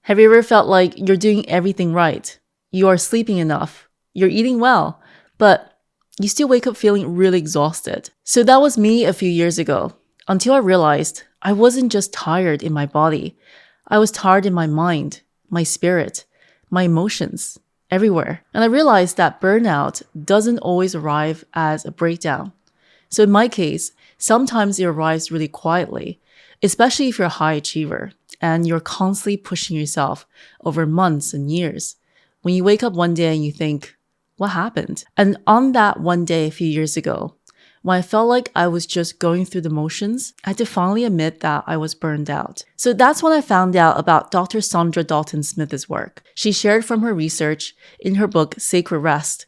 Have you ever felt like you're doing everything right? You are sleeping enough, you're eating well, but you still wake up feeling really exhausted. So that was me a few years ago, until I realized I wasn't just tired in my body. I was tired in my mind, my spirit, my emotions, everywhere. And I realized that burnout doesn't always arrive as a breakdown. So in my case, sometimes it arrives really quietly, especially if you're a high achiever and you're constantly pushing yourself over months and years. When you wake up one day and you think, what happened? And on that one day a few years ago, when I felt like I was just going through the motions, I had to finally admit that I was burned out. So that's when I found out about Dr. Sandra Dalton Smith's work. She shared from her research in her book, Sacred Rest,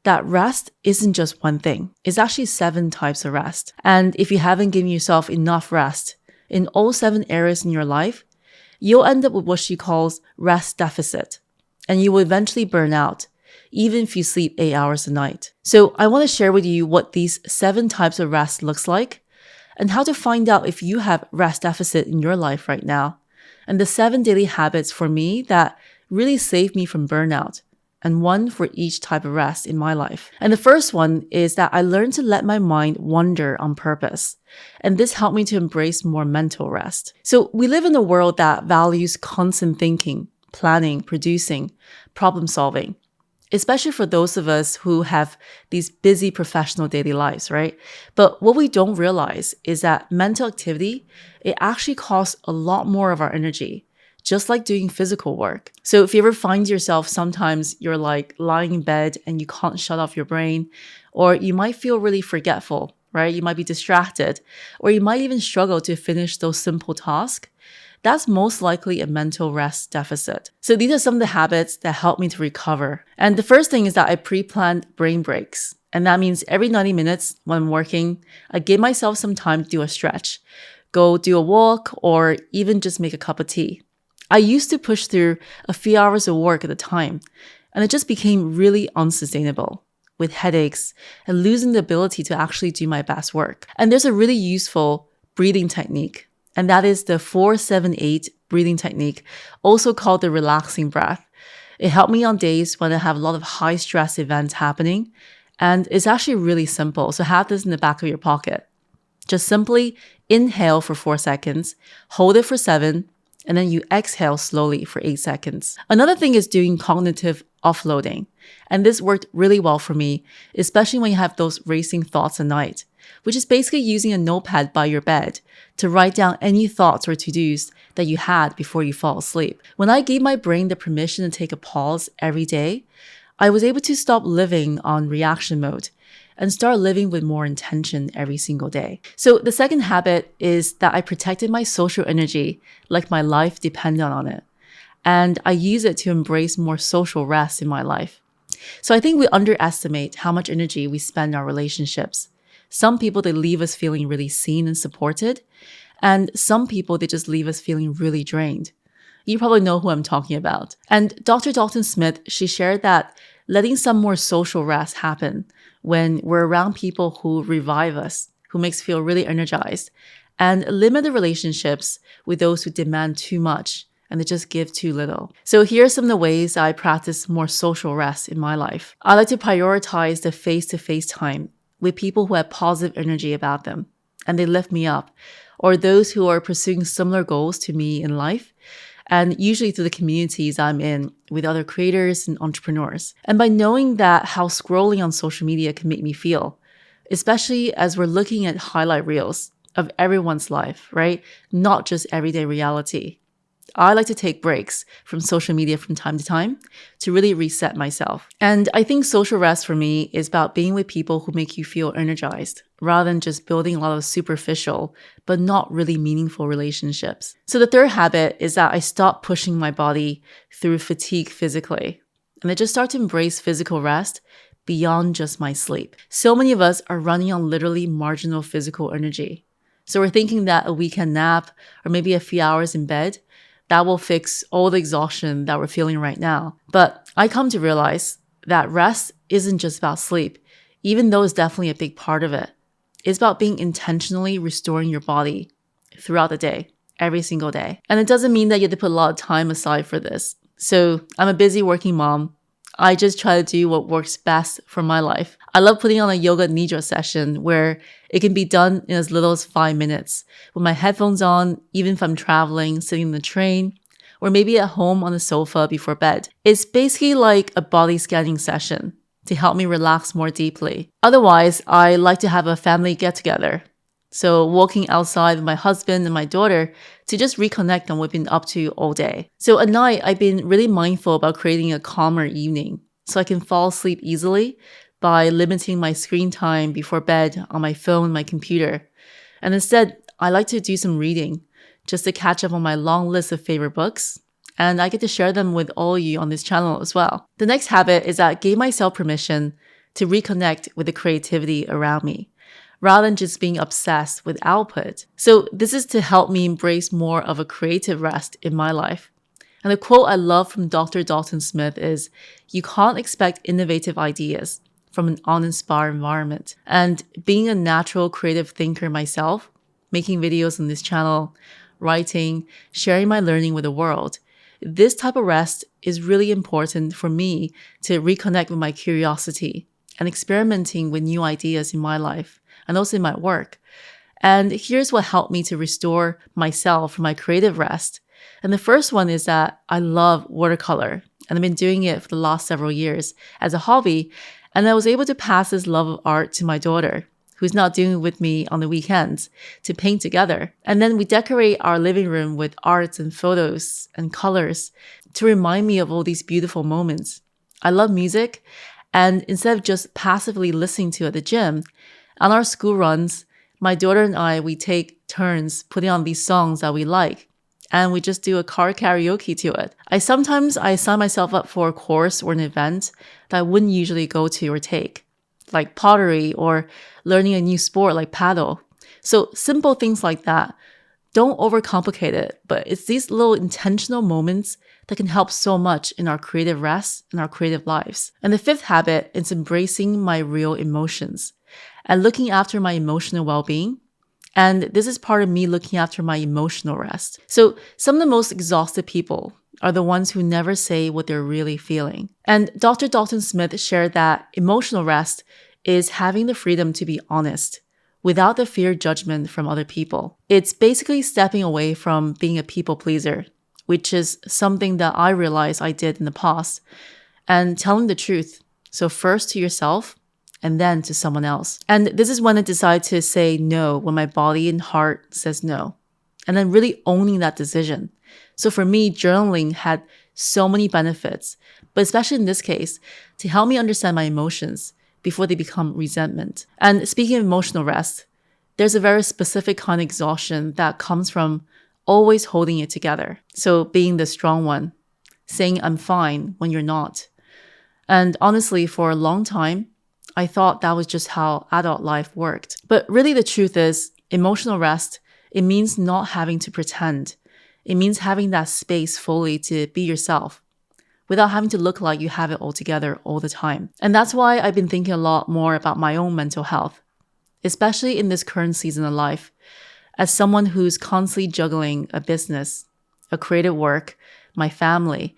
that rest isn't just one thing. It's actually 7 types of rest. And if you haven't given yourself enough rest in all 7 areas in your life, you'll end up with what she calls rest deficit. And you will eventually burn out, even if you sleep 8 hours a night. So I want to share with you what these 7 types of rest looks like and how to find out if you have rest deficit in your life right now. And the 7 daily habits for me that really saved me from burnout, and one for each type of rest in my life. And the first one is that I learned to let my mind wander on purpose. And this helped me to embrace more mental rest. So we live in a world that values constant thinking, planning, producing, problem solving, especially for those of us who have these busy professional daily lives, right? But what we don't realize is that mental activity, it actually costs a lot more of our energy, just like doing physical work. So if you ever find yourself sometimes you're like lying in bed and you can't shut off your brain, or you might feel really forgetful, right? You might be distracted, or you might even struggle to finish those simple tasks. That's most likely a mental rest deficit. So these are some of the habits that help me to recover. And the first thing is that I pre-planned brain breaks. And that means every 90 minutes when I'm working, I give myself some time to do a stretch, go do a walk, or even just make a cup of tea. I used to push through a few hours of work at a time, and it just became really unsustainable, with headaches and losing the ability to actually do my best work. And there's a really useful breathing technique, and that is the 4-7-8 breathing technique, also called the relaxing breath. It helped me on days when I have a lot of high stress events happening, and it's actually really simple. So have this in the back of your pocket. Just simply inhale for 4 seconds, hold it for 7, and then you exhale slowly for 8 seconds. Another thing is doing cognitive offloading. And this worked really well for me, especially when you have those racing thoughts at night, which is basically using a notepad by your bed to write down any thoughts or to-dos that you had before you fall asleep. When I gave my brain the permission to take a pause every day, I was able to stop living on reaction mode and start living with more intention every single day. So the second habit is that I protected my social energy like my life depended on it. And I use it to embrace more social rest in my life. So I think we underestimate how much energy we spend on our relationships. Some people, they leave us feeling really seen and supported. And some people, they just leave us feeling really drained. You probably know who I'm talking about. And Dr. Dalton Smith, she shared that letting some more social rest happen when we're around people who revive us, who makes us feel really energized, and limit the relationships with those who demand too much and they just give too little. So here are some of the ways I practice more social rest in my life. I like to prioritize the face-to-face time with people who have positive energy about them and they lift me up, or those who are pursuing similar goals to me in life, and usually through the communities I'm in with other creators and entrepreneurs. And by knowing that how scrolling on social media can make me feel, especially as we're looking at highlight reels of everyone's life, right? Not just everyday reality. I like to take breaks from social media from time to time to really reset myself. And I think social rest for me is about being with people who make you feel energized rather than just building a lot of superficial but not really meaningful relationships. So the third habit is that I stop pushing my body through fatigue physically. And I just start to embrace physical rest beyond just my sleep. So many of us are running on literally marginal physical energy. So we're thinking that a weekend nap or maybe a few hours in bed, that will fix all the exhaustion that we're feeling right now. But I come to realize that rest isn't just about sleep, even though it's definitely a big part of it. It's about being intentionally restoring your body throughout the day, every single day. And it doesn't mean that you have to put a lot of time aside for this. So I'm a busy working mom. I just try to do what works best for my life. I love putting on a yoga nidra session where it can be done in as little as 5 minutes with my headphones on, even if I'm traveling, sitting in the train, or maybe at home on the sofa before bed. It's basically like a body scanning session to help me relax more deeply. Otherwise, I like to have a family get-together. So walking outside with my husband and my daughter to just reconnect on what we've been up to all day. So at night, I've been really mindful about creating a calmer evening so I can fall asleep easily by limiting my screen time before bed on my phone and my computer. And instead, I like to do some reading just to catch up on my long list of favorite books. And I get to share them with all you on this channel as well. The next habit is that I gave myself permission to reconnect with the creativity around me, rather than just being obsessed with output. So this is to help me embrace more of a creative rest in my life. And the quote I love from Dr. Dalton Smith is, "You can't expect innovative ideas from an uninspired environment." And being a natural creative thinker myself, making videos on this channel, writing, sharing my learning with the world, this type of rest is really important for me to reconnect with my curiosity and experimenting with new ideas in my life and also in my work. And here's what helped me to restore myself from my creative rest. And the first one is that I love watercolor, and I've been doing it for the last several years as a hobby. And I was able to pass this love of art to my daughter, who's now doing it with me on the weekends, to paint together. And then we decorate our living room with arts and photos and colors to remind me of all these beautiful moments. I love music, and instead of just passively listening to it at the gym, on our school runs, my daughter and I, we take turns putting on these songs that we like, and we just do a car karaoke to it. Sometimes I sign myself up for a course or an event that I wouldn't usually go to or take, like pottery or learning a new sport like paddle. So simple things like that. Don't overcomplicate it, but it's these little intentional moments that can help so much in our creative rest and our creative lives. And the fifth habit is embracing my real emotions and looking after my emotional well-being. And this is part of me looking after my emotional rest. So some of the most exhausted people are the ones who never say what they're really feeling. And Dr. Dalton Smith shared that emotional rest is having the freedom to be honest without the fear of judgment from other people. It's basically stepping away from being a people pleaser, which is something that I realized I did in the past, and telling the truth. So first to yourself and then to someone else. And this is when I decide to say no when my body and heart says no, and then really owning that decision. So for me, journaling had so many benefits, but especially in this case, to help me understand my emotions before they become resentment. And speaking of emotional rest, there's a very specific kind of exhaustion that comes from always holding it together. So being the strong one, saying I'm fine when you're not. And honestly, for a long time, I thought that was just how adult life worked. But really the truth is, emotional rest, it means not having to pretend. It means having that space fully to be yourself, without having to look like you have it all together all the time. And that's why I've been thinking a lot more about my own mental health, especially in this current season of life. As someone who's constantly juggling a business, a creative work, my family,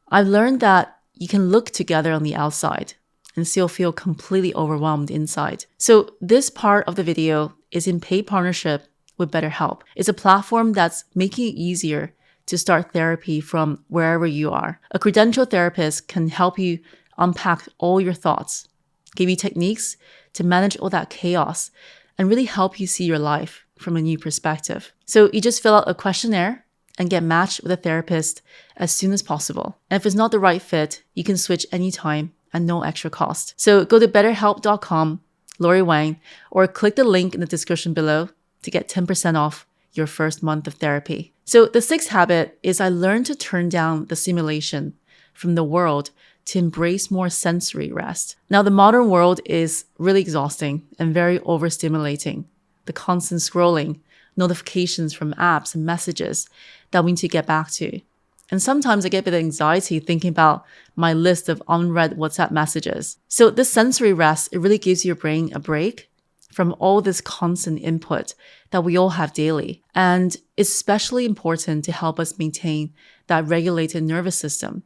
I've learned that you can look together on the outside and still feel completely overwhelmed inside. So this part of the video is in paid partnership with BetterHelp. It's a platform that's making it easier to start therapy from wherever you are. A credentialed therapist can help you unpack all your thoughts, give you techniques to manage all that chaos, and really help you see your life from a new perspective. So you just fill out a questionnaire and get matched with a therapist as soon as possible. And if it's not the right fit, you can switch anytime and no extra cost. So go to betterhelp.com, Laurie Wang, or click the link in the description below to get 10% off your first month of therapy. So the sixth habit is I learned to turn down the stimulation from the world to embrace more sensory rest. Now, the modern world is really exhausting and very overstimulating. The constant scrolling, notifications from apps and messages that we need to get back to. And sometimes I get a bit of anxiety thinking about my list of unread WhatsApp messages. So this sensory rest, it really gives your brain a break from all this constant input that we all have daily. And it's especially important to help us maintain that regulated nervous system,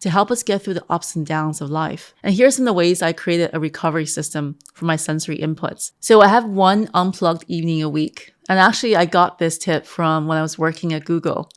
to help us get through the ups and downs of life. And here's some of the ways I created a recovery system for my sensory inputs. So I have one unplugged evening a week. And actually, I got this tip from when I was working at Google.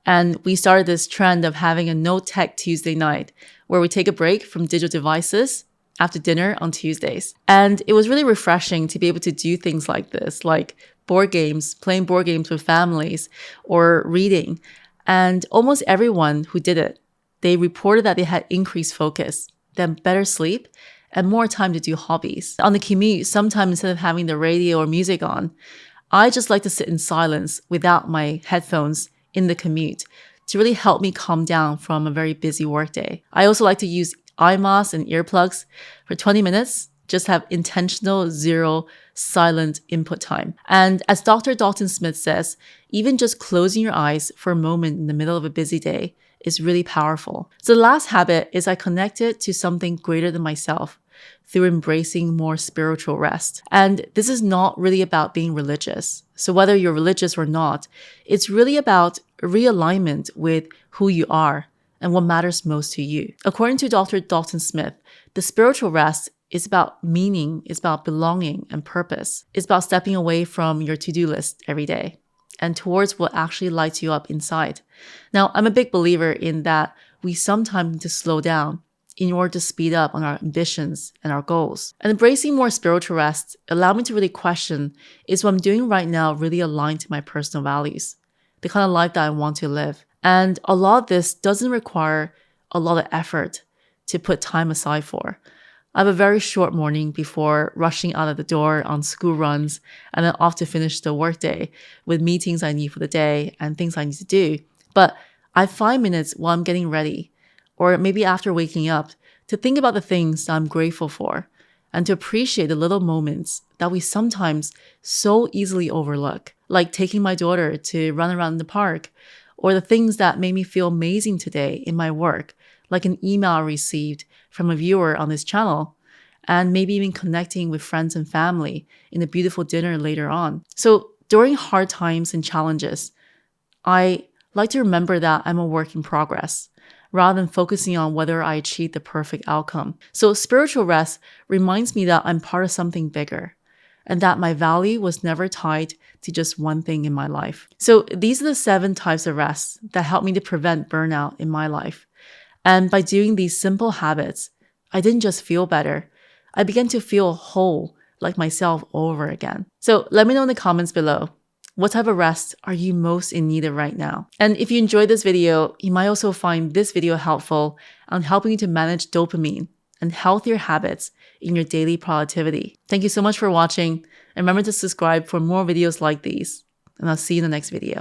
And we started this trend of having a no tech Tuesday night where we take a break from digital devices after dinner on Tuesdays. And it was really refreshing to be able to do things like this, like board games, playing board games with families, or reading. And almost everyone who did it, they reported that they had increased focus, then better sleep, and more time to do hobbies. On the commute, sometimes instead of having the radio or music on, I just like to sit in silence without my headphones in the commute to really help me calm down from a very busy workday. I also like to use eye masks and earplugs for 20 minutes, just have intentional zero silent input time. And as Dr. Dalton Smith says, even just closing your eyes for a moment in the middle of a busy day is really powerful. So the last habit is I connected to something greater than myself through embracing more spiritual rest. And this is not really about being religious. So whether you're religious or not, it's really about realignment with who you are and what matters most to you. According to Dr. Dalton Smith, the spiritual rest is about meaning, it's about belonging and purpose. It's about stepping away from your to-do list every day and towards what actually lights you up inside. Now, I'm a big believer in that we sometimes need to slow down in order to speed up on our ambitions and our goals. And embracing more spiritual rest allowed me to really question, is what I'm doing right now really aligned to my personal values, the kind of life that I want to live? And a lot of this doesn't require a lot of effort to put time aside for. I have a very short morning before rushing out of the door on school runs and then off to finish the workday with meetings I need for the day and things I need to do. But I have 5 minutes while I'm getting ready, or maybe after waking up, to think about the things that I'm grateful for and to appreciate the little moments that we sometimes so easily overlook, like taking my daughter to run around the park, or the things that made me feel amazing today in my work, like an email I received from a viewer on this channel, and maybe even connecting with friends and family in a beautiful dinner later on. So during hard times and challenges, I like to remember that I'm a work in progress, rather than focusing on whether I achieved the perfect outcome. So spiritual rest reminds me that I'm part of something bigger, and that my value was never tied to just one thing in my life. So these are the 7 types of rest that help me to prevent burnout in my life. And by doing these simple habits, I didn't just feel better. I began to feel whole, like myself all over again. So let me know in the comments below, what type of rest are you most in need of right now? And if you enjoyed this video, you might also find this video helpful on helping you to manage dopamine and healthier habits in your daily productivity. Thank you so much for watching, and remember to subscribe for more videos like these, and I'll see you in the next video.